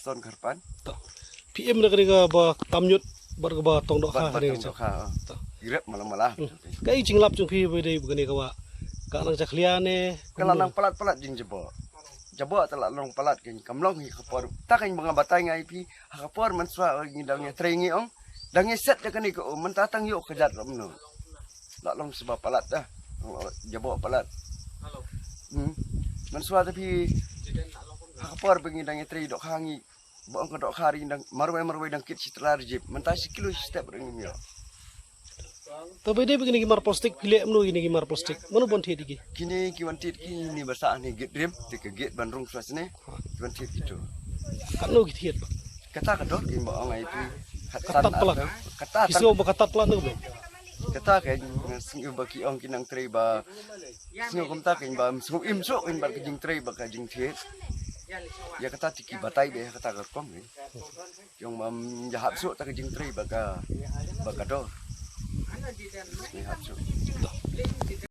son karpan. PM na kaniga ba tamyot bar ka ba tong dokha Batang kaniga. dokha. Irep malah. Kai jinglap jung phi bede bugani ka ba. Ka nang jakliane. Kalau nang palat-palat jing jebo. Jebo telak long palat kin kamlong hi kapor. Takin mga batay nga ipi kapor man swa ngidangnya trengi ong. Dangnya set ya kani ko mentatang yuk kejat romno. Lak long sebab palat dah. Jebo palat. Man swa tapi kapor bengidangnya tre dok hangi. Baong ka dok hari dang marway dang kit citra rejip. Mentasi kilo step rengim yo. To bede bugani ki mar plastik pile amno gini ki mar plastik. Mano bon the digi. Kini kiwantit kini basa ni git rim tika git bandrung swasne kiwantit itu. Kanno ki thiet ba. Kata kador kin baong ai tu Katat pelat. kata Kisio ba katat pelat no. kata kan singu baki ong kinang tre ba singu kumta kin ba singu imso kin ba kijing tre ba kijing thiet. Ya kata tiki batai be kata kerkong ni. Yung mam jahap su ta kijing tre ba ka dor. Ni hap su.